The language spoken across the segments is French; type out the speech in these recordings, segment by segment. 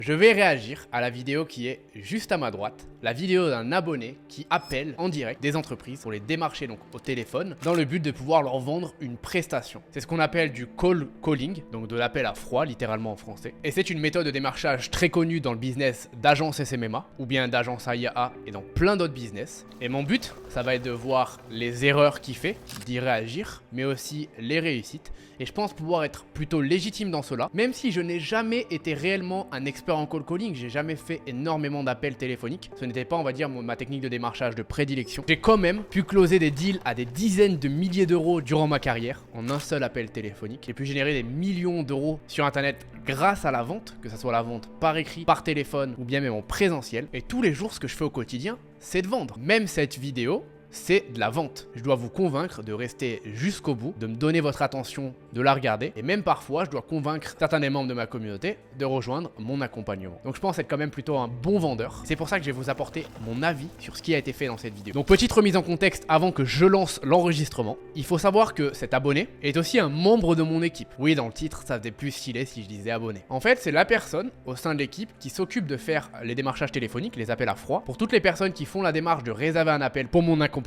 Je vais réagir à la vidéo qui est juste à ma droite, la vidéo d'un abonné qui appelle en direct des entreprises pour les démarcher donc au téléphone dans le but de pouvoir leur vendre une prestation. C'est ce qu'on appelle du cold calling, donc de l'appel à froid littéralement en français. Et c'est une méthode de démarchage très connue dans le business d'agence SMMA ou bien d'agence AIA et dans plein d'autres business. Et mon but, ça va être de voir les erreurs qu'il fait, d'y réagir, mais aussi les réussites. Et je pense pouvoir être plutôt légitime dans cela, même si je n'ai jamais été réellement un expert en cold calling, j'ai jamais fait énormément d'appels téléphoniques. Ce n'était pas, on va dire, ma technique de démarchage de prédilection. J'ai quand même pu closer des deals à des dizaines de milliers d'euros durant ma carrière en un seul appel téléphonique. J'ai pu générer des millions d'euros sur internet grâce à la vente, que ce soit la vente par écrit, par téléphone ou bien même en présentiel. Et tous les jours, ce que je fais au quotidien, c'est de vendre. Même cette vidéo, c'est de la vente. Je dois vous convaincre de rester jusqu'au bout, de me donner votre attention, de la regarder. Et même parfois, je dois convaincre certains des membres de ma communauté de rejoindre mon accompagnement. Donc je pense être quand même plutôt un bon vendeur. C'est pour ça que je vais vous apporter mon avis sur ce qui a été fait dans cette vidéo. Donc petite remise en contexte avant que je lance l'enregistrement. Il faut savoir que cet abonné est aussi un membre de mon équipe. Oui, dans le titre, ça faisait plus stylé si je disais abonné. En fait, c'est la personne au sein de l'équipe qui s'occupe de faire les démarchages téléphoniques, les appels à froid, pour toutes les personnes qui font la démarche de réserver un appel pour mon accompagnement,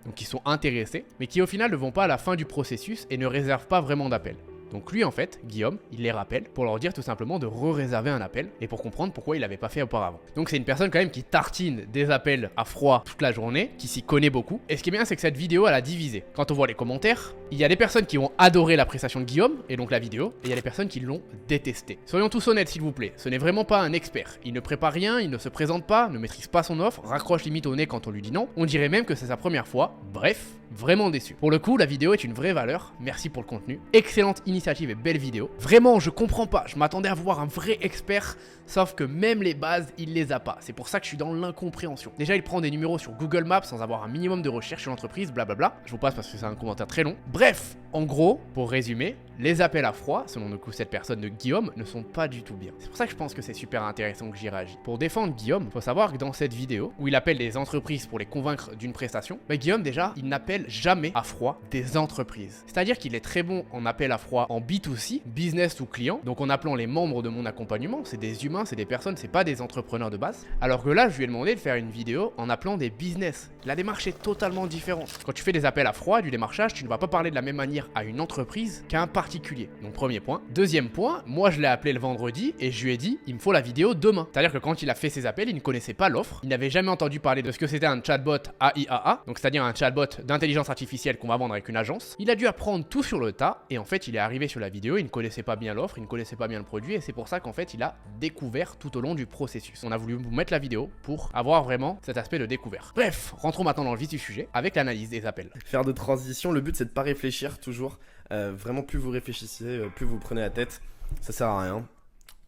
donc qui sont intéressés, mais qui au final ne vont pas à la fin du processus et ne réservent pas vraiment d'appel. Donc lui en fait, Guillaume, il les rappelle pour leur dire tout simplement de re-réserver un appel et pour comprendre pourquoi il l'avait pas fait auparavant. Donc c'est une personne quand même qui tartine des appels à froid toute la journée, qui s'y connaît beaucoup. Et ce qui est bien, c'est que cette vidéo elle a divisé. Quand on voit les commentaires, il y a des personnes qui ont adoré la prestation de Guillaume et donc la vidéo, et il y a des personnes qui l'ont détesté. Soyons tous honnêtes s'il vous plaît, ce n'est vraiment pas un expert. Il ne prépare rien, il ne se présente pas, ne maîtrise pas son offre, raccroche limite au nez quand on lui dit non. On dirait même que c'est sa première fois. Bref, vraiment déçu. Pour le coup, la vidéo est une vraie valeur. Merci pour le contenu. Excellente initiative et belle vidéo. Vraiment, je comprends pas. Je m'attendais à voir un vrai expert, sauf que même les bases, il les a pas. C'est pour ça que je suis dans l'incompréhension. Déjà, il prend des numéros sur Google Maps sans avoir un minimum de recherche sur l'entreprise, blablabla. Je vous passe parce que c'est un commentaire très long. Bref, en gros, pour résumer, les appels à froid, selon le coup cette personne de Guillaume, ne sont pas du tout bien. C'est pour ça que je pense que c'est super intéressant que j'y réagisse. Pour défendre Guillaume, il faut savoir que dans cette vidéo, où il appelle les entreprises pour les convaincre d'une prestation, Guillaume déjà, il n'appelle jamais à froid des entreprises. C'est-à-dire qu'il est très bon en appel à froid en B2C, business ou client, donc en appelant les membres de mon accompagnement, c'est des humains, c'est des personnes, c'est pas des entrepreneurs de base. Alors que là, je lui ai demandé de faire une vidéo en appelant des business. La démarche est totalement différente. Quand tu fais des appels à froid, du démarchage, tu ne vas pas parler de la même manière à une entreprise qu'à un particulier. Donc premier point. Deuxième point, moi je l'ai appelé le vendredi et je lui ai dit il me faut la vidéo demain. C'est-à-dire que quand il a fait ses appels, il ne connaissait pas l'offre, il n'avait jamais entendu parler de ce que c'était un chatbot AIAA, donc c'est-à-dire un chatbot d'intelligence artificielle qu'on va vendre avec une agence. Il a dû apprendre tout sur le tas et en fait il est arrivé sur la vidéo, il ne connaissait pas bien l'offre, il ne connaissait pas bien le produit et c'est pour ça qu'en fait il a découvert tout au long du processus. On a voulu vous mettre la vidéo pour avoir vraiment cet aspect de découverte. Bref, rentrons maintenant dans le vif du sujet avec l'analyse des appels. Faire de transition, le but c'est de pas réfléchir toujours. Vraiment, plus vous réfléchissez, plus vous prenez la tête, ça sert à rien.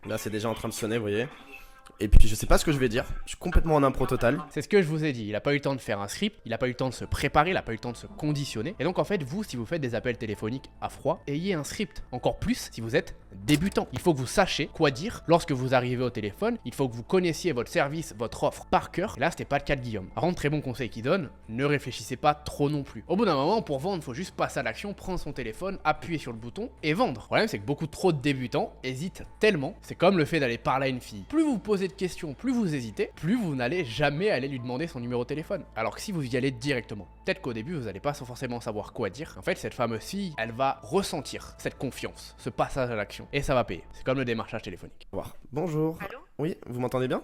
Là, c'est déjà en train de sonner, vous voyez. Et puis, je sais pas ce que je vais dire. Je suis complètement en impro total. C'est ce que je vous ai dit. Il a pas eu le temps de faire un script, il a pas eu le temps de se préparer, il a pas eu le temps de se conditionner. Et donc, en fait, vous, si vous faites des appels téléphoniques à froid, ayez un script. Encore plus si vous êtes débutant. Il faut que vous sachiez quoi dire lorsque vous arrivez au téléphone. Il faut que vous connaissiez votre service, votre offre par cœur. Et là, c'était pas le cas de Guillaume. Par contre, très bon conseil qu'il donne, ne réfléchissez pas trop non plus. Au bout d'un moment, pour vendre, il faut juste passer à l'action, prendre son téléphone, appuyer sur le bouton et vendre. Le problème, c'est que beaucoup trop de débutants hésitent tellement. C'est comme le fait d'aller parler à une fille. Plus vous posez de questions, plus vous hésitez, plus vous n'allez jamais aller lui demander son numéro de téléphone. Alors que si vous y allez directement, peut-être qu'au début, vous n'allez pas forcément savoir quoi dire. En fait, cette fameuse fille, elle va ressentir cette confiance, ce passage à l'action. Et ça va payer. C'est comme le démarchage téléphonique. Au revoir. Bonjour. Allô? Oui, vous m'entendez bien?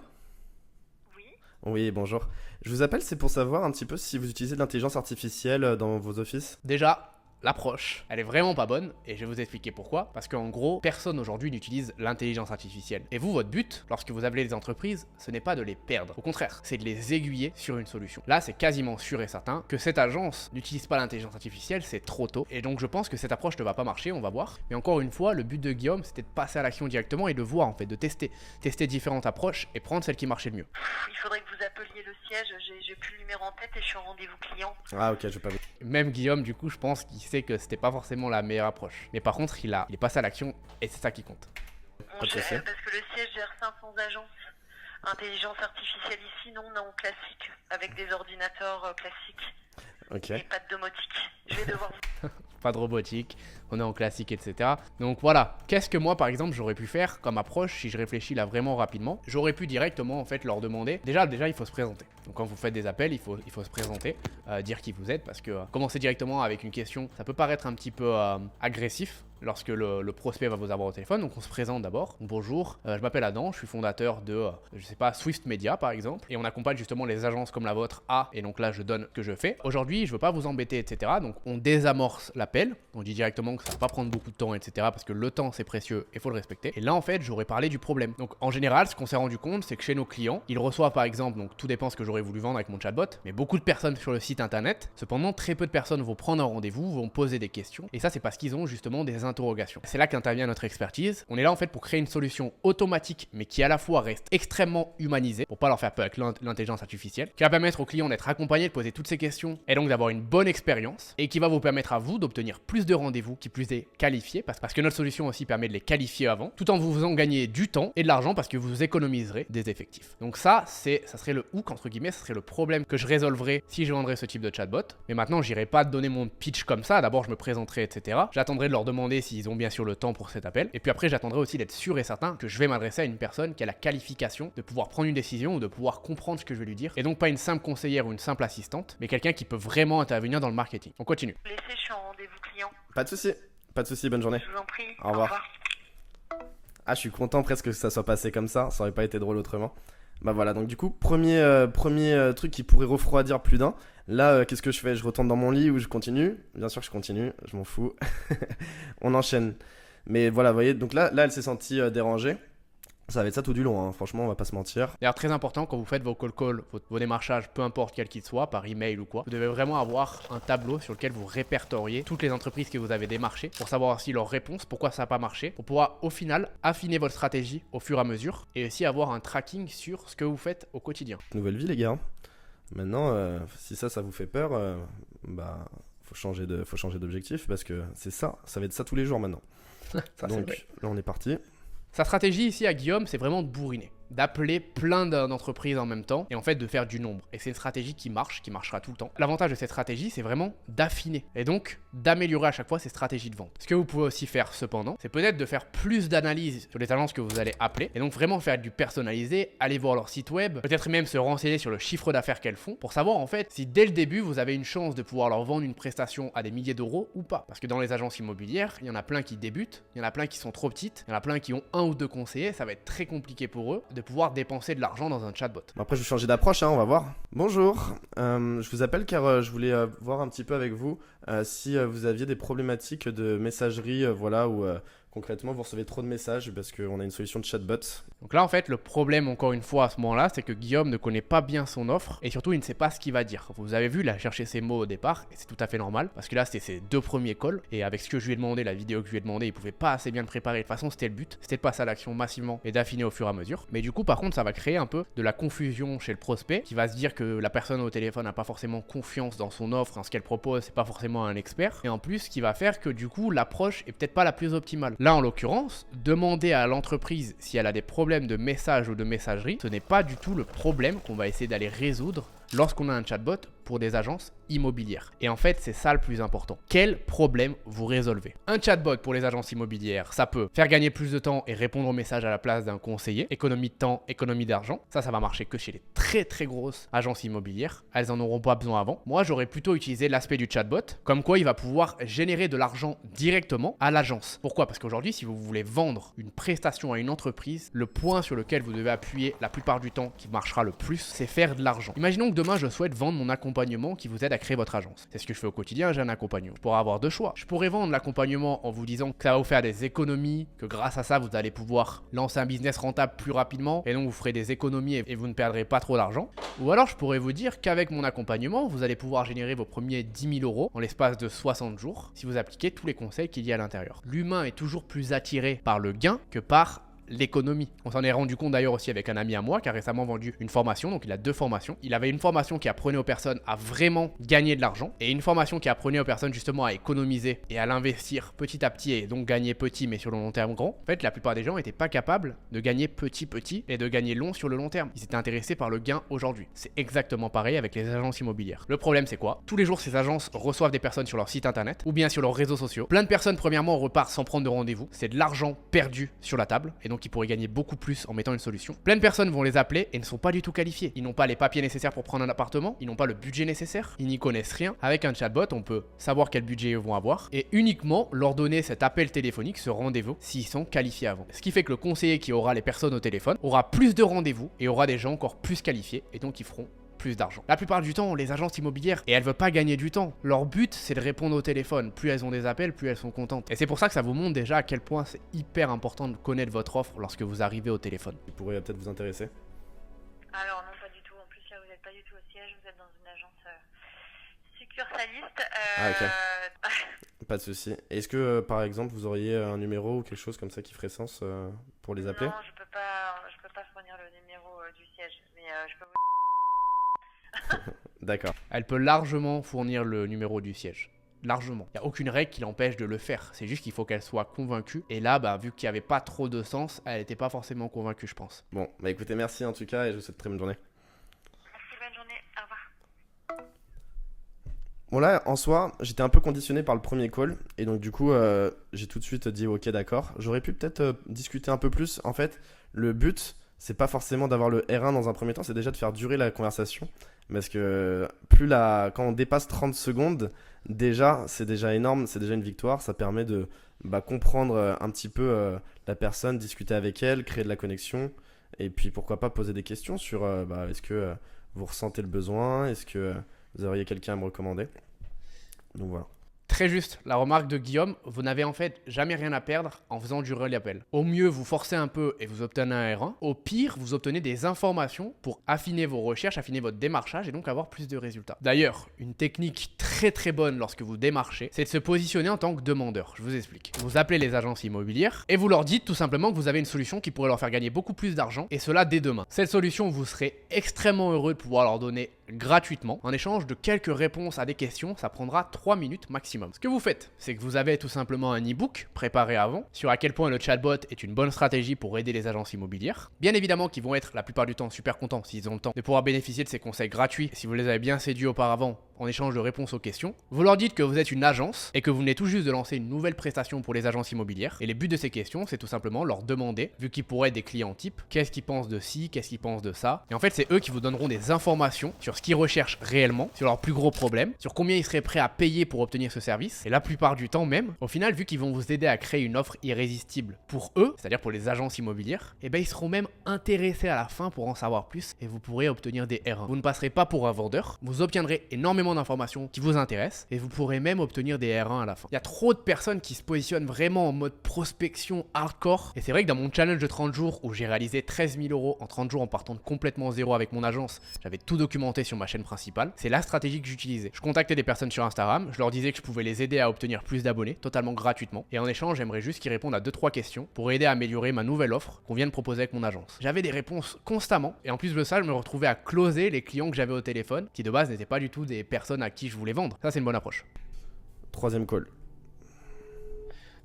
Oui. Oui, bonjour. Je vous appelle, c'est pour savoir un petit peu si vous utilisez de l'intelligence artificielle dans vos offices. Déjà, l'approche, elle est vraiment pas bonne et je vais vous expliquer pourquoi. Parce qu'en gros, personne aujourd'hui n'utilise l'intelligence artificielle. Et vous, votre but, lorsque vous appelez les entreprises, ce n'est pas de les perdre. Au contraire, c'est de les aiguiller sur une solution. Là, c'est quasiment sûr et certain que cette agence n'utilise pas l'intelligence artificielle, c'est trop tôt. Et donc je pense que cette approche ne va pas marcher, on va voir. Mais encore une fois, le but de Guillaume, c'était de passer à l'action directement et de voir en fait, de tester différentes approches et prendre celle qui marchait le mieux. Il faudrait que vous appeliez le siège, j'ai plus le numéro en tête et je suis en rendez-vous client. Ah, ok, je vais pas vous. Même Guillaume, du coup, je pense qu'il sait que c'était pas forcément la meilleure approche. Mais par contre, il est passé à l'action et c'est ça qui compte. Pas de souci. Parce que le siège gère 500 agences. Intelligence artificielle ici, non, classique. Avec des ordinateurs classiques. Ok. Et pas de domotique. Je vais devoir vous... pas de robotique, on est en classique, etc. Donc voilà, qu'est-ce que moi par exemple j'aurais pu faire comme approche si je réfléchis là vraiment rapidement? J'aurais pu directement en fait leur demander, déjà il faut se présenter. Donc quand vous faites des appels, il faut se présenter, dire qui vous êtes, parce que commencer directement avec une question, ça peut paraître un petit peu agressif lorsque le prospect va vous avoir au téléphone. Donc on se présente d'abord. Bonjour, je m'appelle Adam, je suis fondateur de, je sais pas, Swift Media par exemple, et on accompagne justement les agences comme la vôtre à, et donc là je donne ce que je fais. Aujourd'hui, je veux pas vous embêter, etc. Donc on désamorce l'appel, on dit directement que ça va pas prendre beaucoup de temps, etc. parce que le temps c'est précieux et faut le respecter. Et là en fait, j'aurais parlé du problème. Donc en général, ce qu'on s'est rendu compte, c'est que chez nos clients, ils reçoivent par exemple, donc tout dépend ce que j'aurais voulu vendre avec mon chatbot, mais beaucoup de personnes sur le site internet. Cependant, très peu de personnes vont prendre un rendez-vous, vont poser des questions, et ça c'est parce qu'ils ont justement des interrogations. C'est là qu'intervient notre expertise. On est là en fait pour créer une solution automatique, mais qui à la fois reste extrêmement humanisée, pour pas leur faire peur avec l'intelligence artificielle, qui va permettre aux clients d'être accompagnés, de poser toutes ces questions, et donc d'avoir une bonne expérience, et qui va vous permettre à vous d'obtenir plus de rendez-vous, qui plus est qualifiés, parce que notre solution aussi permet de les qualifier avant, tout en vous faisant gagner du temps et de l'argent, parce que vous économiserez des effectifs. Donc ça serait le hook entre guillemets, ça serait le problème que je résolverais si je vendrais ce type de chatbot. Mais maintenant, j'irai pas donner mon pitch comme ça. D'abord, je me présenterai, etc. J'attendrai de leur demander s'ils ont bien sûr le temps pour cet appel. Et puis après, j'attendrai aussi d'être sûr et certain que je vais m'adresser à une personne qui a la qualification de pouvoir prendre une décision ou de pouvoir comprendre ce que je vais lui dire. Et donc pas une simple conseillère ou une simple assistante, mais quelqu'un qui peut vraiment intervenir dans le marketing. On continue. Laissez, je suis en rendez-vous client. Pas de souci, bonne journée. Je vous en prie. Au revoir. Ah, je suis content presque que ça soit passé comme ça aurait pas été drôle autrement. Bah voilà, donc du coup, premier truc qui pourrait refroidir plus d'un. Là, qu'est-ce que je fais? Je retourne dans mon lit ou je continue? Bien sûr que je continue, je m'en fous. On enchaîne. Mais voilà, vous voyez, donc là elle s'est sentie dérangée. Ça va être ça tout du long, hein. Franchement, on va pas se mentir. D'ailleurs, très important, quand vous faites vos calls, vos démarchages, peu importe quel qu'il soit, par email ou quoi, vous devez vraiment avoir un tableau sur lequel vous répertoriez toutes les entreprises que vous avez démarchées pour savoir aussi leurs réponses, pourquoi ça n'a pas marché, pour pouvoir au final affiner votre stratégie au fur et à mesure et aussi avoir un tracking sur ce que vous faites au quotidien. Nouvelle vie, les gars. Maintenant, si ça vous fait peur, bah, faut changer d'objectif parce que c'est ça va être ça tous les jours maintenant. Donc là, on est parti. Sa stratégie ici à Guillaume, c'est vraiment de bourriner, d'appeler plein d'entreprises en même temps et en fait de faire du nombre. Et c'est une stratégie qui marchera tout le temps. L'avantage de cette stratégie, c'est vraiment d'affiner et donc d'améliorer à chaque fois ses stratégies de vente. Ce que vous pouvez aussi faire cependant, c'est peut-être de faire plus d'analyse sur les agences que vous allez appeler et donc vraiment faire du personnalisé, aller voir leur site web, peut-être même se renseigner sur le chiffre d'affaires qu'elles font pour savoir en fait si dès le début vous avez une chance de pouvoir leur vendre une prestation à des milliers d'euros ou pas. Parce que dans les agences immobilières, il y en a plein qui débutent, il y en a plein qui sont trop petites, il y en a plein qui ont un ou deux conseillers, ça va être très compliqué pour eux de pouvoir dépenser de l'argent dans un chatbot. Après, je vais changer d'approche, on va voir. Bonjour, je vous appelle car je voulais voir un petit peu avec vous si vous aviez des problématiques de messagerie, voilà, où concrètement vous recevez trop de messages parce qu'on a une solution de chatbot. Donc là en fait le problème encore une fois à ce moment-là, c'est que Guillaume ne connaît pas bien son offre et surtout il ne sait pas ce qu'il va dire. Vous avez vu, il a cherché ses mots au départ et c'est tout à fait normal parce que là c'était ses deux premiers calls et avec ce que je lui ai demandé, la vidéo que je lui ai demandé, il pouvait pas assez bien le préparer. De toute façon c'était le but, c'était de passer à l'action massivement et d'affiner au fur et à mesure. Mais du coup par contre ça va créer un peu de la confusion chez le prospect qui va se dire que la personne au téléphone n'a pas forcément confiance dans son offre, dans ce qu'elle propose, c'est pas forcément un expert et en plus ce qui va faire que du coup l'approche est peut-être pas la plus optimale. Là en l'occurrence, demander à l'entreprise si elle a des problèmes de message ou de messagerie, ce n'est pas du tout le problème qu'on va essayer d'aller résoudre lorsqu'on a un chatbot pour des agences immobilières. Et en fait, c'est ça le plus important. Quel problème vous résolvez? Un chatbot pour les agences immobilières, ça peut faire gagner plus de temps et répondre aux messages à la place d'un conseiller. Économie de temps, économie d'argent. Ça va marcher que chez les très grosses agences immobilières. Elles en auront pas besoin avant. Moi, j'aurais plutôt utilisé l'aspect du chatbot, comme quoi il va pouvoir générer de l'argent directement à l'agence. Pourquoi? Parce qu'aujourd'hui, si vous voulez vendre une prestation à une entreprise, le point sur lequel vous devez appuyer la plupart du temps qui marchera le plus, c'est faire de l'argent. Imaginons que demain, je souhaite vendre mon accompagnement qui vous aide à créer votre agence. C'est ce que je fais au quotidien, j'ai un accompagnement. Je pourrais avoir deux choix. Je pourrais vendre l'accompagnement en vous disant que ça va vous faire des économies, que grâce à ça, vous allez pouvoir lancer un business rentable plus rapidement et donc vous ferez des économies et vous ne perdrez pas trop d'argent. Ou alors, je pourrais vous dire qu'avec mon accompagnement, vous allez pouvoir générer vos premiers 10 000 euros en l'espace de 60 jours si vous appliquez tous les conseils qu'il y a à l'intérieur. L'humain est toujours plus attiré par le gain que par l'économie. On s'en est rendu compte d'ailleurs aussi avec un ami à moi qui a récemment vendu une formation, donc il a 2 formations. Il avait une formation qui apprenait aux personnes à vraiment gagner de l'argent et une formation qui apprenait aux personnes justement à économiser et à l'investir petit à petit et donc gagner petit mais sur le long terme grand. En fait, la plupart des gens n'étaient pas capables de gagner petit et de gagner long sur le long terme. Ils étaient intéressés par le gain aujourd'hui. C'est exactement pareil avec les agences immobilières. Le problème c'est quoi? Tous les jours ces agences reçoivent des personnes sur leur site internet ou bien sur leurs réseaux sociaux. Plein de personnes premièrement repartent sans prendre de rendez-vous. C'est de l'argent perdu sur la table et donc ils pourraient gagner beaucoup plus en mettant une solution. Plein de personnes vont les appeler et ne sont pas du tout qualifiés. Ils n'ont pas les papiers nécessaires pour prendre un appartement, ils n'ont pas le budget nécessaire, ils n'y connaissent rien. Avec un chatbot, on peut savoir quel budget ils vont avoir et uniquement leur donner cet appel téléphonique, ce rendez-vous, s'ils sont qualifiés avant. Ce qui fait que le conseiller qui aura les personnes au téléphone aura plus de rendez-vous et aura des gens encore plus qualifiés et donc ils feront plus d'argent. La plupart du temps, les agences immobilières, et elles veulent pas gagner du temps. Leur but, c'est de répondre au téléphone. Plus elles ont des appels, plus elles sont contentes. Et c'est pour ça que ça vous montre déjà à quel point c'est hyper important de connaître votre offre lorsque vous arrivez au téléphone. Qui pourrait peut-être vous intéresser. Alors non, pas du tout. En plus, là, vous n'êtes pas du tout au siège, vous êtes dans une agence succursaliste. Ah, ok. Pas de souci. Est-ce que par exemple vous auriez un numéro ou quelque chose comme ça qui ferait sens pour les appeler? Non, je peux pas fournir le numéro du siège, mais je peux vous... D'accord. Elle peut largement fournir le numéro du siège. Largement. Il n'y a aucune règle qui l'empêche de le faire. C'est juste qu'il faut qu'elle soit convaincue. Et là, vu qu'il n'y avait pas trop de sens, elle n'était pas forcément convaincue, je pense. Bon, écoutez, merci en tout cas et je vous souhaite une très bonne journée. Merci, bonne journée. Au revoir. Bon là, en soi, j'étais un peu conditionné par le premier call et donc du coup, j'ai tout de suite dit ok d'accord. J'aurais pu peut-être discuter un peu plus. En fait, le but, c'est pas forcément d'avoir le R1 dans un premier temps, c'est déjà de faire durer la conversation. Parce que quand on dépasse 30 secondes, déjà, c'est déjà énorme, c'est déjà une victoire. Ça permet de comprendre un petit peu la personne, discuter avec elle, créer de la connexion. Et puis pourquoi pas poser des questions sur est-ce que vous ressentez le besoin, est-ce que vous auriez quelqu'un à me recommander. Donc voilà. Très juste, la remarque de Guillaume, vous n'avez en fait jamais rien à perdre en faisant du relais appel. Au mieux, vous forcez un peu et vous obtenez un R1. Au pire, vous obtenez des informations pour affiner vos recherches, affiner votre démarchage et donc avoir plus de résultats. D'ailleurs, une technique très bonne lorsque vous démarchez, c'est de se positionner en tant que demandeur. Je vous explique. Vous appelez les agences immobilières et vous leur dites tout simplement que vous avez une solution qui pourrait leur faire gagner beaucoup plus d'argent et cela dès demain. Cette solution, vous serez extrêmement heureux de pouvoir leur donner gratuitement en échange de quelques réponses à des questions. Ça prendra 3 minutes maximum. Ce que vous faites, c'est que vous avez tout simplement un e-book préparé avant sur à quel point le chatbot est une bonne stratégie pour aider les agences immobilières. Bien évidemment qu'ils vont être la plupart du temps super contents s'ils ont le temps de pouvoir bénéficier de ces conseils gratuits si vous les avez bien séduits auparavant en échange de réponses aux questions. Vous leur dites que vous êtes une agence et que vous venez tout juste de lancer une nouvelle prestation pour les agences immobilières. Et les buts de ces questions, c'est tout simplement leur demander, vu qu'ils pourraient être des clients types, qu'est-ce qu'ils pensent de ci, qu'est-ce qu'ils pensent de ça. Et en fait, c'est eux qui vous donneront des informations sur ce qu'ils recherchent réellement, sur leurs plus gros problèmes, sur combien ils seraient prêts à payer pour obtenir ce service. Et la plupart du temps même, au final, vu qu'ils vont vous aider à créer une offre irrésistible pour eux, c'est-à-dire pour les agences immobilières, et ils seront même intéressés à la fin pour en savoir plus et vous pourrez obtenir des R1. Vous ne passerez pas pour un vendeur, vous obtiendrez énormément d'informations qui vous intéressent et vous pourrez même obtenir des R1 à la fin. Il y a trop de personnes qui se positionnent vraiment en mode prospection hardcore et c'est vrai que dans mon challenge de 30 jours où j'ai réalisé 13 000 € en 30 jours en partant de complètement zéro avec mon agence, j'avais tout documenté sur ma chaîne principale, c'est la stratégie que j'utilisais. Je contactais des personnes sur Instagram, je leur disais que je pouvais les aider à obtenir plus d'abonnés totalement gratuitement et en échange j'aimerais juste qu'ils répondent à 2-3 questions pour aider à améliorer ma nouvelle offre qu'on vient de proposer avec mon agence. J'avais des réponses constamment et en plus de ça je me retrouvais à closer les clients que j'avais au téléphone qui de base n'étaient pas du tout des personnes à qui je voulais vendre. Ça c'est une bonne approche. Troisième call.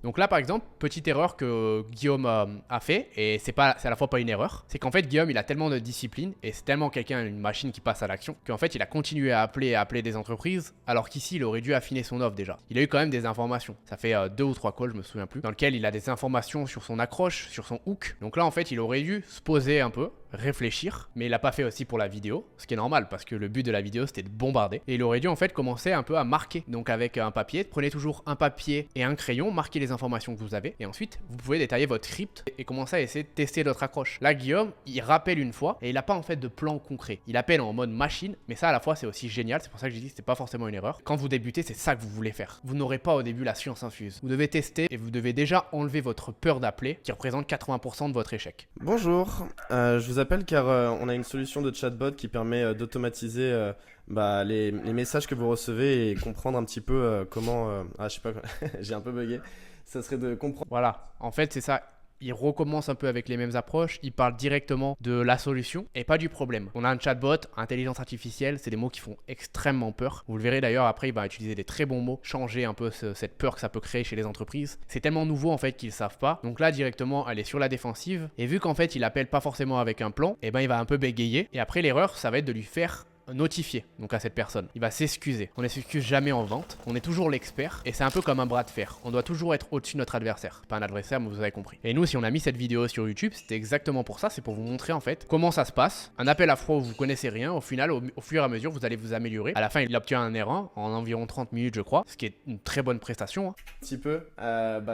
Donc là par exemple, petite erreur que Guillaume a fait, et c'est à la fois pas une erreur, c'est qu'en fait Guillaume il a tellement de discipline, et c'est tellement une machine qui passe à l'action, qu'en fait il a continué à appeler des entreprises, alors qu'ici il aurait dû affiner son offre déjà. Il a eu quand même des informations, ça fait 2 ou 3 calls, je me souviens plus, dans lequel il a des informations sur son accroche, sur son hook. Donc là en fait il aurait dû se poser un peu, réfléchir, mais il l'a pas fait aussi pour la vidéo, ce qui est normal parce que le but de la vidéo c'était de bombarder, et il aurait dû en fait commencer un peu à marquer, donc avec un papier, prenez toujours un papier et un crayon, marquez les informations que vous avez, et ensuite vous pouvez détailler votre script et commencer à essayer de tester votre accroche. Là Guillaume, il rappelle une fois, et il n'a pas en fait de plan concret, il appelle en mode machine, mais ça à la fois c'est aussi génial, c'est pour ça que j'ai dit que c'était pas forcément une erreur. Quand vous débutez, c'est ça que vous voulez faire. Vous n'aurez pas au début la science infuse, vous devez tester et vous devez déjà enlever votre peur d'appeler qui représente 80% de votre échec. Bonjour, je vous appelle car on a une solution de chatbot qui permet d'automatiser les messages que vous recevez et comprendre un petit peu comment... je sais pas quoi, j'ai un peu bugué. Ça serait de comprendre... Voilà, en fait c'est ça. il recommence un peu avec les mêmes approches, il parle directement de la solution et pas du problème. On a un chatbot, intelligence artificielle, c'est des mots qui font extrêmement peur. Vous le verrez d'ailleurs, après il va utiliser des très bons mots, changer un peu cette peur que ça peut créer chez les entreprises. C'est tellement nouveau en fait qu'ils savent pas. Donc là directement, elle est sur la défensive et vu qu'en fait il appelle pas forcément avec un plan, et ben il va un peu bégayer et après l'erreur ça va être de lui faire notifier donc à cette personne. Il va s'excuser. On ne s'excuse jamais en vente. On est toujours l'expert et c'est un peu comme un bras de fer. On doit toujours être au-dessus de notre adversaire. Pas un adversaire, mais vous avez compris. Et nous, si on a mis cette vidéo sur YouTube, c'était exactement pour ça. C'est pour vous montrer en fait comment ça se passe. Un appel à froid où vous connaissez rien. Au final, au fur et à mesure, vous allez vous améliorer. À la fin, il obtient un R1 en environ 30 minutes, je crois, ce qui est une très bonne prestation. Hein. Un petit peu.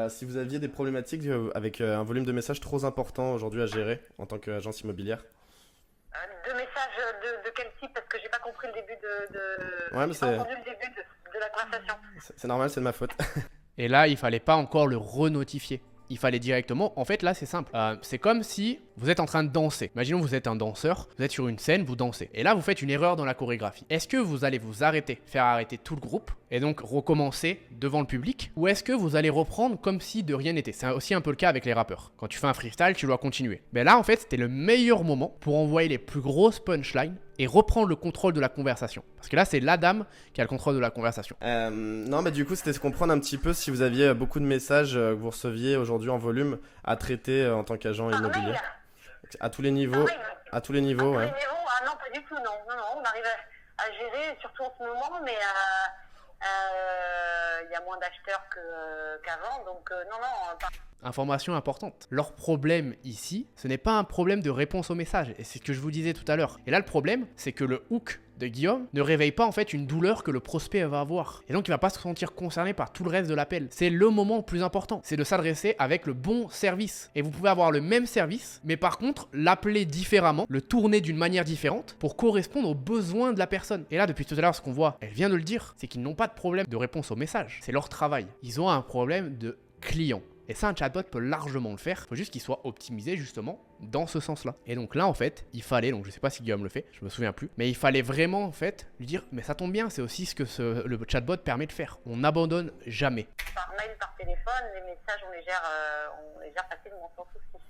Si vous aviez des problématiques avec un volume de messages trop important aujourd'hui à gérer en tant qu'agence immobilière. De messages de quel type? Parce que j'ai pas compris le début Ouais, mais j'ai pas entendu le début de la conversation. C'est normal, c'est de ma faute. Et là, il fallait pas encore le renotifier. Il fallait directement, en fait là c'est simple, c'est comme si vous êtes en train de danser. Imaginons vous êtes un danseur, vous êtes sur une scène, vous dansez. Et là vous faites une erreur dans la chorégraphie. Est-ce que vous allez vous arrêter, faire arrêter tout le groupe et donc recommencer devant le public? Ou est-ce que vous allez reprendre comme si de rien n'était? C'est aussi un peu le cas avec les rappeurs. Quand tu fais un freestyle, tu dois continuer. Mais là en fait c'était le meilleur moment pour envoyer les plus grosses punchlines et reprendre le contrôle de la conversation. Parce que là, c'est la dame qui a le contrôle de la conversation. Non, mais du coup, c'était se comprendre un petit peu si vous aviez beaucoup de messages que vous receviez aujourd'hui en volume à traiter en tant qu'agent immobilier. À tous les niveaux. À tous les niveaux, ouais. Ah non, pas du tout, non. On arrive à gérer, surtout en ce moment, mais il y a moins d'acheteurs qu'avant, donc non, pas. Information importante. Leur problème ici, ce n'est pas un problème de réponse au message, et c'est ce que je vous disais tout à l'heure. Et là, le problème, c'est que le hook de Guillaume ne réveille pas en fait une douleur que le prospect va avoir. Et donc, il va pas se sentir concerné par tout le reste de l'appel. C'est le moment le plus important, c'est de s'adresser avec le bon service. Et vous pouvez avoir le même service, mais par contre, l'appeler différemment, le tourner d'une manière différente pour correspondre aux besoins de la personne. Et là, depuis tout à l'heure, ce qu'on voit, elle vient de le dire, c'est qu'ils n'ont pas de problème de réponse au message. C'est leur travail. Ils ont un problème de client. Et ça, un chatbot peut largement le faire. Il faut juste qu'il soit optimisé justement dans ce sens-là. Et donc là, en fait, il fallait, donc je sais pas si Guillaume le fait, je me souviens plus, mais il fallait vraiment en fait lui dire, mais ça tombe bien, c'est aussi ce que le chatbot permet de faire. On n'abandonne jamais. Par mail, par téléphone, les messages, on les gère facilement sans souci.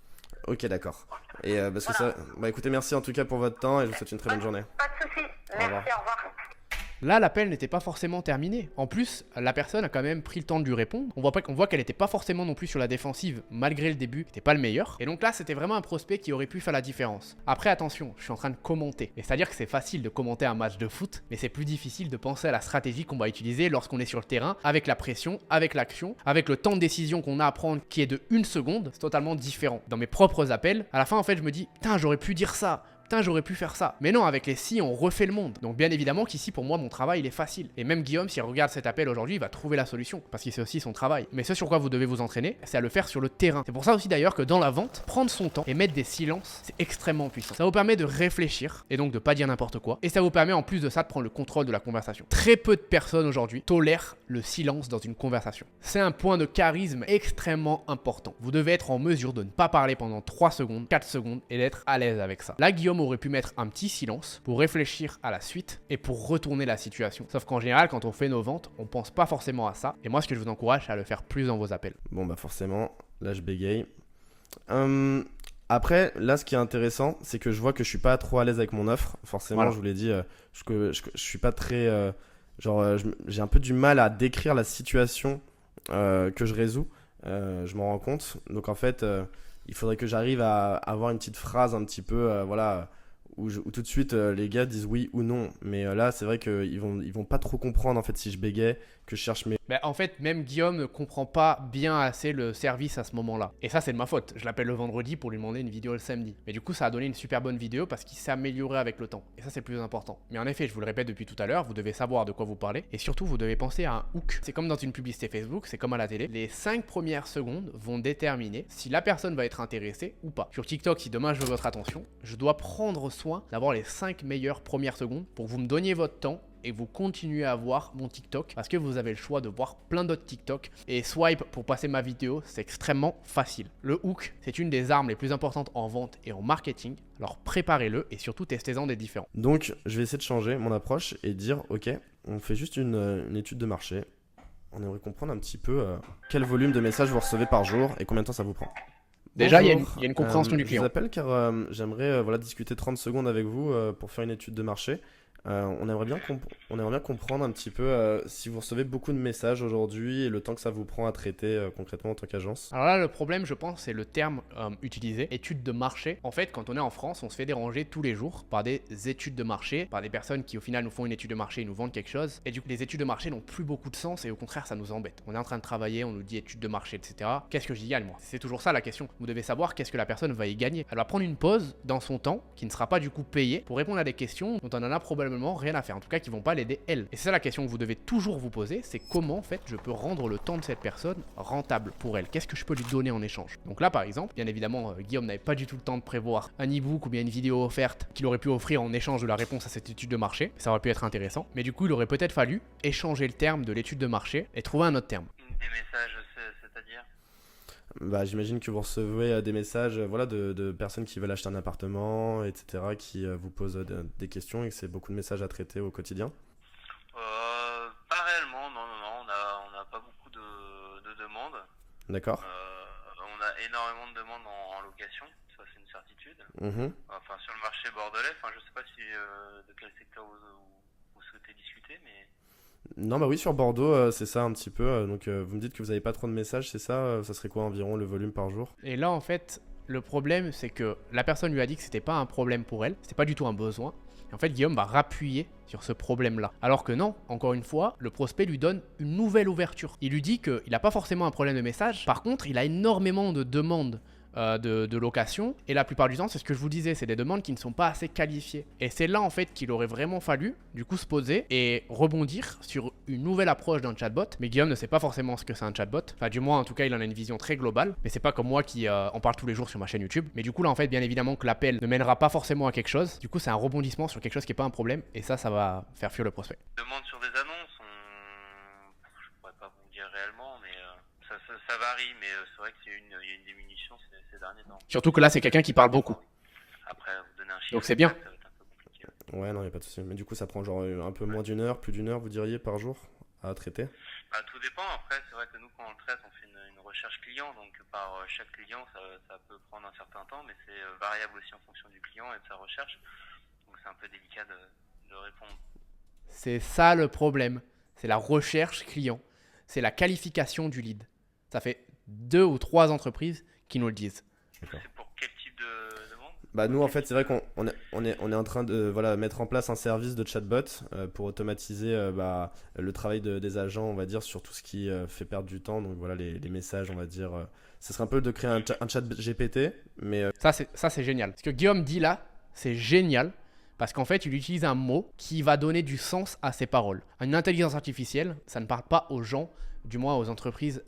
Ok, d'accord. Et parce que ça, écoutez, merci en tout cas pour votre temps et je vous souhaite une très bonne journée. Pas de souci. Merci, au revoir. Là, l'appel n'était pas forcément terminé. En plus, la personne a quand même pris le temps de lui répondre. On voit qu'elle n'était pas forcément non plus sur la défensive, malgré le début, c'était pas le meilleur. Et donc là, c'était vraiment un prospect qui aurait pu faire la différence. Après, attention, je suis en train de commenter. Et c'est-à-dire que c'est facile de commenter un match de foot, mais c'est plus difficile de penser à la stratégie qu'on va utiliser lorsqu'on est sur le terrain, avec la pression, avec l'action, avec le temps de décision qu'on a à prendre qui est de 1 seconde. C'est totalement différent. Dans mes propres appels, à la fin, en fait, je me dis, putain, j'aurais pu dire ça. Putain, j'aurais pu faire ça. Mais non, avec les si, on refait le monde. Donc bien évidemment qu'ici, pour moi, mon travail, il est facile. Et même Guillaume, s'il regarde cet appel aujourd'hui, il va trouver la solution. Parce qu'il sait aussi son travail. Mais ce sur quoi vous devez vous entraîner, c'est à le faire sur le terrain. C'est pour ça aussi d'ailleurs que dans la vente, prendre son temps et mettre des silences, c'est extrêmement puissant. Ça vous permet de réfléchir et donc de pas dire n'importe quoi. Et ça vous permet en plus de ça de prendre le contrôle de la conversation. Très peu de personnes aujourd'hui tolèrent le silence dans une conversation. C'est un point de charisme extrêmement important. Vous devez être en mesure de ne pas parler pendant 3 secondes, 4 secondes et d'être à l'aise avec ça. Là, Guillaume aurait pu mettre un petit silence pour réfléchir à la suite et pour retourner la situation. Sauf qu'en général, quand on fait nos ventes, on pense pas forcément à ça. Et moi, ce que je vous encourage, c'est à le faire plus dans vos appels. Bon, bah forcément, là je bégaye. Après, là, ce qui est intéressant, c'est que je vois que je suis pas trop à l'aise avec mon offre. Forcément, voilà. je vous l'ai dit, je suis pas très... j'ai un peu du mal à décrire la situation que je résous. Je m'en rends compte. Donc en fait, il faudrait que j'arrive à avoir une petite phrase un petit peu, où tout de suite les gars disent oui ou non. Mais là, c'est vrai qu'ils vont pas trop comprendre en fait si je bégaye, que je cherche mes... Bah, en fait, même Guillaume ne comprend pas bien assez le service à ce moment-là. Et ça, c'est de ma faute. Je l'appelle le vendredi pour lui demander une vidéo le samedi. Mais du coup, ça a donné une super bonne vidéo parce qu'il s'est amélioré avec le temps. Et ça, c'est le plus important. Mais en effet, je vous le répète depuis tout à l'heure, vous devez savoir de quoi vous parlez. Et surtout, vous devez penser à un hook. C'est comme dans une publicité Facebook, c'est comme à la télé. Les 5 premières secondes vont déterminer si la personne va être intéressée ou pas. Sur TikTok, si demain je veux votre attention, je dois prendre soin d'avoir les 5 meilleures premières secondes pour que vous me donniez votre temps et vous continuez à voir mon TikTok parce que vous avez le choix de voir plein d'autres TikTok et swipe pour passer ma vidéo, c'est extrêmement facile. Le hook, c'est une des armes les plus importantes en vente et en marketing, alors préparez-le et surtout testez-en des différents. Donc je vais essayer de changer mon approche et dire ok, on fait juste une étude de marché. On aimerait comprendre un petit peu quel volume de messages vous recevez par jour et combien de temps ça vous prend. Déjà, il y a Bonjour, une compréhension du je vous client. appelle car j'aimerais voilà, discuter 30 secondes avec vous pour faire une étude de marché. On aimerait bien comprendre un petit peu si vous recevez beaucoup de messages aujourd'hui et le temps que ça vous prend à traiter concrètement en tant qu'agence. Alors là, le problème, je pense, c'est le terme utilisé, étude de marché. En fait, quand on est en France, on se fait déranger tous les jours par des études de marché, par des personnes qui au final nous font une étude de marché et nous vendent quelque chose. Et du coup, les études de marché n'ont plus beaucoup de sens et au contraire, ça nous embête. On est en train de travailler, on nous dit étude de marché, etc. Qu'est-ce que j'y gagne, moi? C'est toujours ça la question. Vous devez savoir qu'est-ce que la personne va y gagner. Elle va prendre une pause dans son temps, qui ne sera pas du coup payée, pour répondre à des questions dont on en a probablement rien à faire. En tout cas, qui vont pas l'aider elle. Et c'est ça la question que vous devez toujours vous poser, c'est comment en fait je peux rendre le temps de cette personne rentable pour elle. Qu'est-ce que je peux lui donner en échange? Donc là par exemple, bien évidemment, Guillaume n'avait pas du tout le temps de prévoir un e-book ou bien une vidéo offerte qu'il aurait pu offrir en échange de la réponse à cette étude de marché. Ça aurait pu être intéressant, mais du coup il aurait peut-être fallu échanger le terme de l'étude de marché et trouver un autre terme. Des messages, c'est-à-dire? Bah, j'imagine que vous recevez des messages voilà, de personnes qui veulent acheter un appartement, etc., qui vous posent des questions et que c'est beaucoup de messages à traiter au quotidien. Pas réellement, non, on n'a pas beaucoup de demandes. D'accord. On a énormément de demandes en location, ça c'est une certitude. Mhm. Enfin, sur le marché bordelais, enfin, je sais pas si de quel secteur vous souhaitez discuter, mais Non, bah oui, sur Bordeaux, c'est ça un petit peu. Donc, vous me dites que vous n'avez pas trop de messages, c'est ça? Ça serait quoi environ le volume par jour? Et là en fait, le problème c'est que la personne lui a dit que c'était pas un problème pour elle, c'était pas du tout un besoin. Et en fait, Guillaume va rappuyer sur ce problème-là. Alors que non, encore une fois, le prospect lui donne une nouvelle ouverture. Il lui dit qu'il n'a pas forcément un problème de message. Par contre, il a énormément de demandes de location. Et la plupart du temps, c'est ce que je vous disais, c'est des demandes qui ne sont pas assez qualifiées. Et c'est là, en fait, qu'il aurait vraiment fallu, du coup, se poser et rebondir sur une nouvelle approche d'un chatbot. Mais Guillaume ne sait pas forcément ce que c'est un chatbot. Enfin, du moins, en tout cas, il en a une vision très globale. Mais c'est pas comme moi qui en parle tous les jours sur ma chaîne YouTube. Mais du coup, là, en fait, bien évidemment que l'appel ne mènera pas forcément à quelque chose. Du coup, c'est un rebondissement sur quelque chose qui n'est pas un problème. Et ça va faire fuir le prospect. demandes sur des annonces, je pourrais pas vous dire réellement, mais ça varie, mais c'est vrai qu'il y a une diminution ces derniers temps. Surtout que là, c'est quelqu'un qui parle beaucoup. Après, vous donner un chiffre, Donc c'est bien. exact, ça va être un peu compliqué. Ouais, non, il n'y a pas de souci. Mais du coup, ça prend genre un peu moins d'une heure, plus d'une heure, vous diriez, par jour à traiter? Bah, tout dépend. Après, c'est vrai que nous, quand on le traite, on fait une recherche client. Donc, par chaque client, ça peut prendre un certain temps, mais c'est variable aussi en fonction du client et de sa recherche. Donc, c'est un peu délicat de répondre. C'est ça le problème. C'est la recherche client. C'est la qualification du lead. Ça fait 2 ou 3 entreprises qui nous le disent. D'accord. C'est pour quel type de demande? Bah nous en fait c'est vrai qu'on est en train de voilà, mettre en place un service de chatbot pour automatiser le travail des agents on va dire sur tout ce qui fait perdre du temps, donc voilà les messages on va dire, ce serait un peu de créer un chat GPT mais Ça, c'est génial. Ce que Guillaume dit là, c'est génial. Parce qu'en fait, il utilise un mot qui va donner du sens à ses paroles. Une intelligence artificielle, ça ne parle pas aux gens, du moins aux entreprises,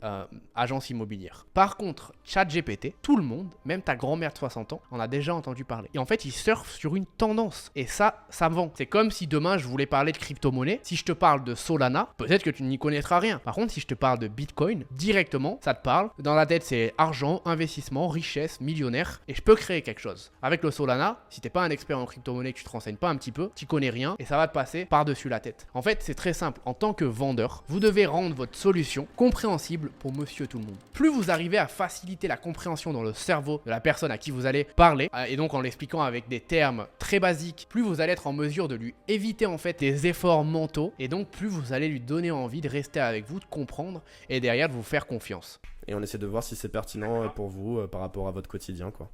agences immobilières. Par contre, ChatGPT, tout le monde, même ta grand-mère de 60 ans, en a déjà entendu parler. Et en fait, il surfe sur une tendance. Et ça vend. C'est comme si demain, je voulais parler de crypto-monnaie. Si je te parle de Solana, peut-être que tu n'y connaîtras rien. Par contre, si je te parle de Bitcoin, directement, ça te parle. Dans la tête, c'est argent, investissement, richesse, millionnaire. Et je peux créer quelque chose. Avec le Solana, si t'es pas un expert en crypto-monnaie, que tu te renseignes pas un petit peu, tu connais rien et ça va te passer par-dessus la tête. En fait, c'est très simple. En tant que vendeur, vous devez rendre votre solution compréhensible pour monsieur tout le monde. Plus vous arrivez à faciliter la compréhension dans le cerveau de la personne à qui vous allez parler, et donc en l'expliquant avec des termes très basiques, plus vous allez être en mesure de lui éviter en fait des efforts mentaux, et donc plus vous allez lui donner envie de rester avec vous, de comprendre, et derrière de vous faire confiance. et on essaie de voir si c'est pertinent pour vous par rapport à votre quotidien quoi.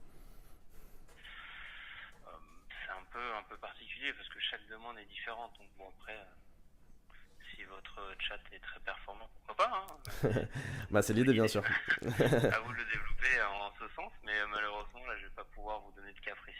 C'est un peu particulier parce que chaque demande est différente. Donc bon, après, si votre chat est très performant, pourquoi pas, hein. Bah c'est l'idée bien sûr. À vous de le développer en ce sens, mais malheureusement, là, je vais pas pouvoir vous donner de cas précis.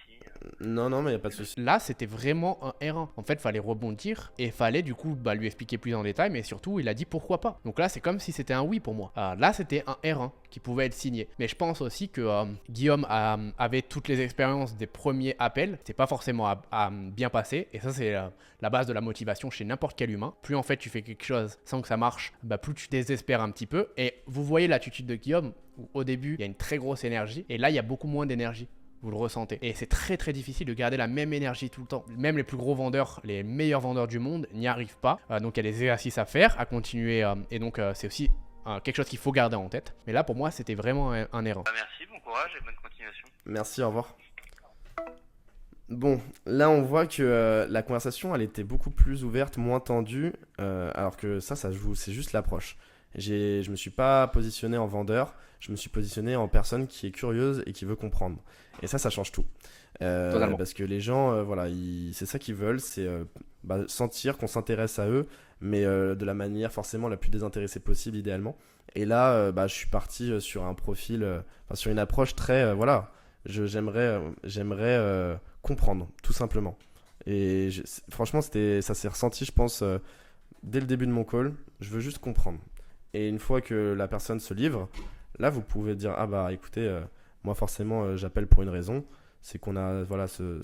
Non mais il n'y a pas de souci. Là, c'était vraiment un R1. En fait, fallait rebondir et fallait du coup lui expliquer plus en détail, mais surtout, il a dit pourquoi pas. Donc là, c'est comme si c'était un oui pour moi. Là, c'était un R1 qui pouvait être signé. Mais je pense aussi que Guillaume avait toutes les expériences des premiers appels. C'est pas forcément à bien passer. Et ça, c'est la base de la motivation chez n'importe quel humain. Plus en fait tu fais quelque chose sans que ça marche, plus tu désespères un petit peu. Et vous voyez l'attitude de Guillaume, où au début, il y a une très grosse énergie. Et là, il y a beaucoup moins d'énergie. Vous le ressentez. Et c'est très très difficile de garder la même énergie tout le temps. Même les plus gros vendeurs, les meilleurs vendeurs du monde n'y arrivent pas. Donc il y a des exercices à faire, à continuer. Et donc c'est aussi quelque chose qu'il faut garder en tête. Mais là pour moi c'était vraiment un erreur. Merci, bon courage. courage et bonne continuation. Merci, au revoir. Bon, là on voit que la conversation elle était beaucoup plus ouverte, moins tendue, alors que ça joue, c'est juste l'approche. Je me suis pas positionné en vendeur, je me suis positionné en personne qui est curieuse et qui veut comprendre. Et ça change tout. Totalement. Parce que les gens, voilà, c'est ça qu'ils veulent, c'est sentir qu'on s'intéresse à eux, mais de la manière forcément la plus désintéressée possible idéalement. Et là, je suis parti sur un profil, sur une approche très, voilà, j'aimerais comprendre, tout simplement. Et franchement, ça s'est ressenti, je pense, dès le début de mon call. Je veux juste comprendre. Et une fois que la personne se livre, là, vous pouvez dire, ah bah écoutez, moi forcément, j'appelle pour une raison. C'est qu'on a voilà, ce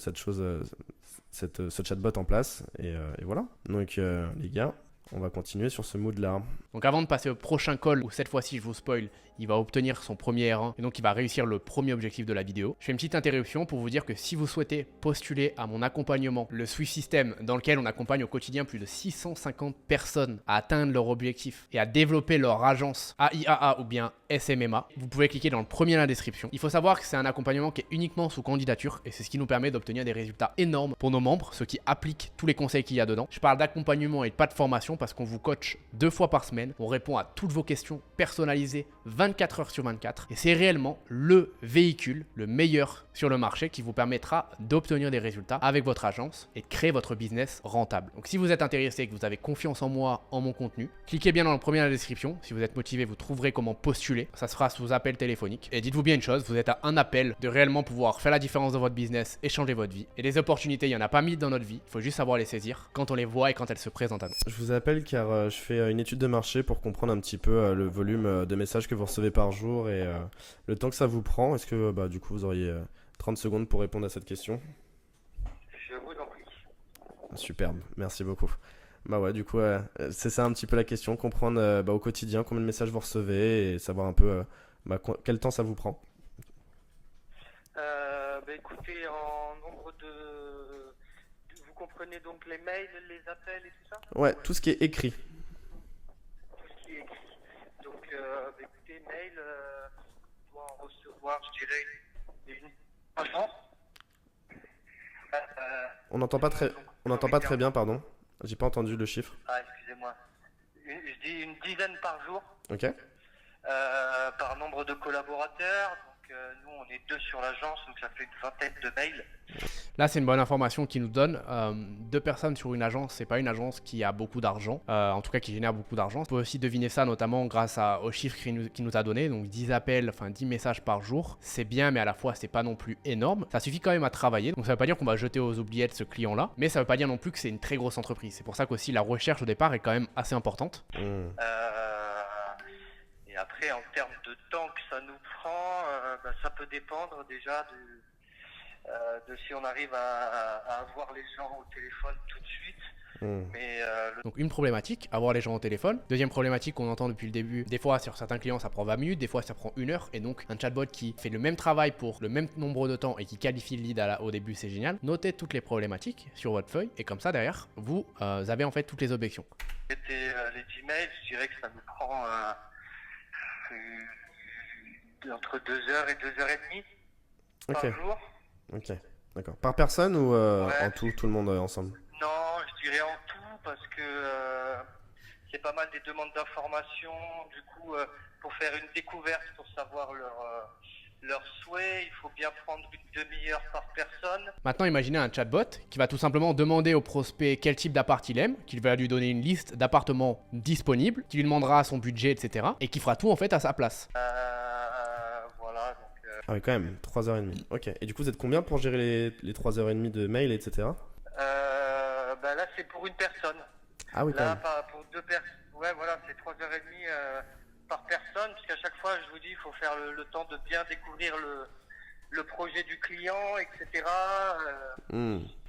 chatbot en place. Et voilà. Donc, les gars, on va continuer sur ce mood-là. Donc avant de passer au prochain call, où cette fois-ci je vous spoil, il va obtenir son premier R1 et donc il va réussir le premier objectif de la vidéo. Je fais une petite interruption pour vous dire que si vous souhaitez postuler à mon accompagnement, le Swift System, dans lequel on accompagne au quotidien plus de 650 personnes à atteindre leur objectif et à développer leur agence AIAA ou bien SMMA, vous pouvez cliquer dans le premier lien de la description. Il faut savoir que c'est un accompagnement qui est uniquement sous candidature et c'est ce qui nous permet d'obtenir des résultats énormes pour nos membres, ceux qui appliquent tous les conseils qu'il y a dedans. Je parle d'accompagnement et pas de formation parce qu'on vous coach 2 fois par semaine. On répond à toutes vos questions personnalisées 24 heures sur 24 et c'est réellement le véhicule, le meilleur sur le marché qui vous permettra d'obtenir des résultats avec votre agence et de créer votre business rentable. Donc si vous êtes intéressé et que vous avez confiance en moi, en mon contenu, cliquez bien dans le premier lien de la description. Si vous êtes motivé, vous trouverez comment postuler. Ça se fera sous appel téléphonique. Et dites-vous bien une chose, vous êtes à un appel de réellement pouvoir faire la différence dans votre business et changer votre vie. Et les opportunités, il n'y en a pas mille dans notre vie. Il faut juste savoir les saisir quand on les voit et quand elles se présentent à nous. Je vous appelle car je fais une étude de marché pour comprendre un petit peu le volume de messages que vous recevez par jour et le temps que ça vous prend. Est-ce que du coup vous auriez 30 secondes pour répondre à cette question? Je vous en prie. Superbe, merci beaucoup. Bah ouais, du coup, c'est ça un petit peu la question, comprendre au quotidien combien de messages vous recevez et savoir un peu quel temps ça vous prend. Écoutez, en nombre de... Vous comprenez donc les mails, les appels et tout ça? Ouais, tout ce qui est écrit. Tout ce qui est écrit. Donc, écoutez, mail, on doit en recevoir, je dirais, une agence. On n'entend pas très bien, pardon. J'ai pas entendu le chiffre. Ah, excusez-moi. Je dis une dizaine par jour. Ok. Par nombre de collaborateurs. Donc, nous, on est 2 sur l'agence, donc ça fait une vingtaine de mails. Là, c'est une bonne information qu'il nous donne. 2 personnes sur une agence, c'est pas une agence qui a beaucoup d'argent, en tout cas qui génère beaucoup d'argent. On peut aussi deviner ça notamment grâce aux chiffres qu'il nous a donné. Donc 10 appels, 10 messages par jour, c'est bien, mais à la fois c'est pas non plus énorme. Ça suffit quand même à travailler. Donc ça veut pas dire qu'on va jeter aux oubliettes ce client-là, mais ça veut pas dire non plus que c'est une très grosse entreprise. C'est pour ça qu'aussi la recherche au départ est quand même assez importante. Et après, en termes de temps que ça nous prend, ça peut dépendre déjà de si on arrive à avoir les gens au téléphone tout de suite. Mais Donc une problématique, avoir les gens au téléphone. Deuxième problématique qu'on entend depuis le début, des fois sur certains clients ça prend 20 minutes, des fois ça prend 1 heure. Et donc un chatbot qui fait le même travail pour le même nombre de temps et qui qualifie le lead au début, c'est génial. Notez toutes les problématiques sur votre feuille et comme ça derrière, vous avez en fait toutes les objections. les Gmails, je dirais que ça nous prend entre 2 heures et 2 heures et demie par jour. Ok, d'accord. Par personne ou Ouais. en tout le monde ensemble? Non, je dirais en tout parce que c'est pas mal des demandes d'informations. Du coup, pour faire une découverte, pour savoir leurs souhaits, il faut bien prendre une demi-heure par personne. Maintenant, imaginez un chatbot qui va tout simplement demander au prospect quel type d'appart il aime, qu'il va lui donner une liste d'appartements disponibles, qui lui demandera son budget, etc. et qui fera tout en fait à sa place. Voilà, donc... Ah oui, quand même, 3h30. Ok, et du coup, vous êtes combien pour gérer les 3h30 de mail, etc. Là, c'est pour une personne. Ah oui, quand Là, même. pour 2 personnes. Ouais, voilà, c'est 3h30 par personne, puisqu'à chaque fois, je vous dis, il faut faire le temps de bien découvrir le projet du client, etc.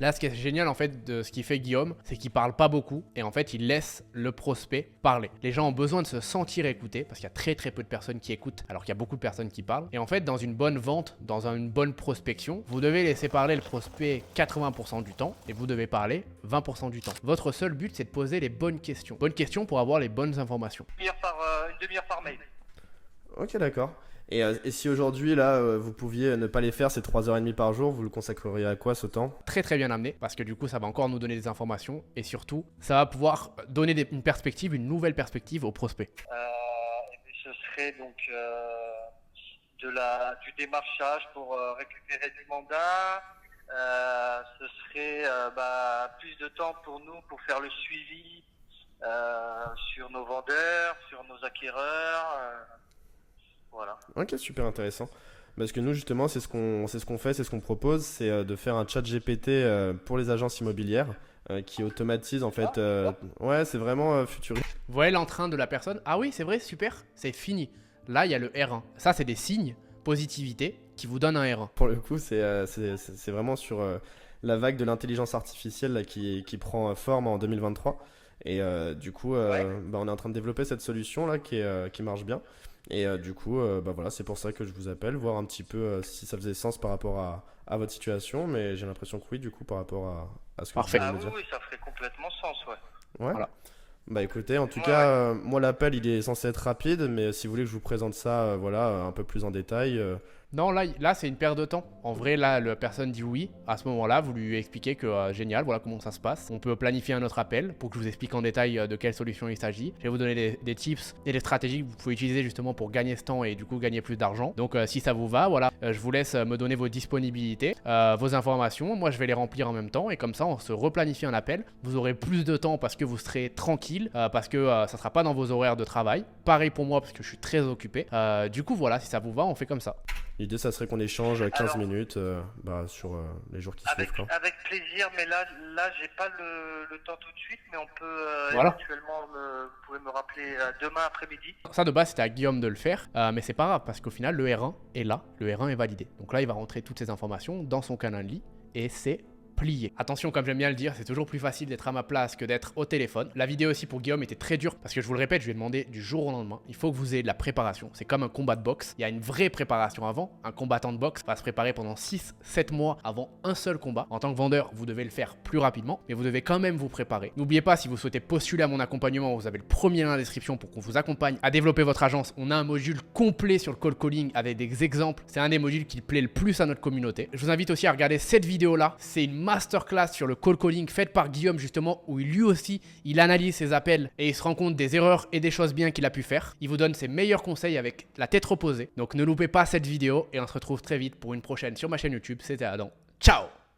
Là, ce qui est génial en fait de ce qu'il fait Guillaume, c'est qu'il parle pas beaucoup et en fait il laisse le prospect parler. Les gens ont besoin de se sentir écoutés parce qu'il y a très très peu de personnes qui écoutent alors qu'il y a beaucoup de personnes qui parlent. Et en fait, dans une bonne vente, dans une bonne prospection, vous devez laisser parler le prospect 80% du temps et vous devez parler 20% du temps. Votre seul but, c'est de poser les bonnes questions. Bonnes questions pour avoir les bonnes informations. Une demi-heure par mail. Ok, d'accord. Et si aujourd'hui, là, vous pouviez ne pas les faire ces 3h30 par jour, vous le consacreriez à quoi ce temps? Très très bien amené, parce que du coup ça va encore nous donner des informations et surtout ça va pouvoir donner une perspective, une nouvelle perspective aux prospects. Ce serait donc du démarchage pour récupérer du mandat. Ce serait plus de temps pour nous pour faire le suivi sur nos vendeurs, sur nos acquéreurs. Voilà. Ok, super intéressant. Parce que nous, justement, c'est ce qu'on fait, c'est ce qu'on propose, c'est de faire un chat GPT pour les agences immobilières qui automatise en fait. Ouais, c'est vraiment futuriste. Vous voyez l'entrain de la personne? Ah oui, c'est vrai, super, c'est fini. Là, il y a le R1. Ça, c'est des signes positivité qui vous donnent un R1. Pour le coup, c'est vraiment sur la vague de l'intelligence artificielle là, qui prend forme en 2023. Et du coup, on est en train de développer cette solution là qui marche bien. Et du coup, voilà, c'est pour ça que je vous appelle, voir un petit peu si ça faisait sens par rapport à votre situation. Mais j'ai l'impression que oui, du coup, par rapport à ce que Parfait. vous venez de me dire. Oui, ça ferait complètement sens, ouais. Ouais. Voilà. Bah écoutez, en tout cas, moi l'appel il est censé être rapide, mais si vous voulez que je vous présente ça, un peu plus en détail. Non, là c'est une perte de temps. En vrai, là, la personne dit oui. À ce moment-là, vous lui expliquez que génial, voilà comment ça se passe. On peut planifier un autre appel pour que je vous explique en détail de quelle solution il s'agit. Je vais vous donner des tips et des stratégies que vous pouvez utiliser justement pour gagner ce temps et du coup gagner plus d'argent. Donc si ça vous va, voilà, je vous laisse me donner vos disponibilités, vos informations. Moi, je vais les remplir en même temps et comme ça, on se replanifie un appel. Vous aurez plus de temps parce que vous serez tranquille, parce que ça sera pas dans vos horaires de travail. Pareil pour moi parce que je suis très occupé. Du coup, voilà, si ça vous va, on fait comme ça. L'idée, ça serait qu'on échange 15 minutes sur les jours qui suivent. Quoi. Avec plaisir, mais là j'ai pas le temps tout de suite, mais on peut Voilà. éventuellement, vous pouvez me rappeler demain après-midi. Ça de base c'était à Guillaume de le faire, mais c'est pas grave parce qu'au final le R1 est là, le R1 est validé. Donc là il va rentrer toutes ces informations dans son Calendly et c'est plié. Attention, comme j'aime bien le dire, c'est toujours plus facile d'être à ma place que d'être au téléphone. La vidéo aussi pour Guillaume était très dure parce que je vous le répète, je lui ai demandé du jour au lendemain. Il faut que vous ayez de la préparation. C'est comme un combat de boxe. Il y a une vraie préparation avant. Un combattant de boxe va se préparer pendant 6-7 mois avant un seul combat. En tant que vendeur, vous devez le faire plus rapidement, mais vous devez quand même vous préparer. N'oubliez pas, si vous souhaitez postuler à mon accompagnement, vous avez le premier lien dans la description pour qu'on vous accompagne à développer votre agence. On a un module complet sur le cold calling avec des exemples. C'est un des modules qui plaît le plus à notre communauté. Je vous invite aussi à regarder cette vidéo-là. C'est une masterclass sur le cold calling faite par Guillaume justement, où lui aussi, il analyse ses appels et il se rend compte des erreurs et des choses bien qu'il a pu faire. Il vous donne ses meilleurs conseils avec la tête reposée. Donc ne loupez pas cette vidéo et on se retrouve très vite pour une prochaine sur ma chaîne YouTube. C'était Adam. Ciao!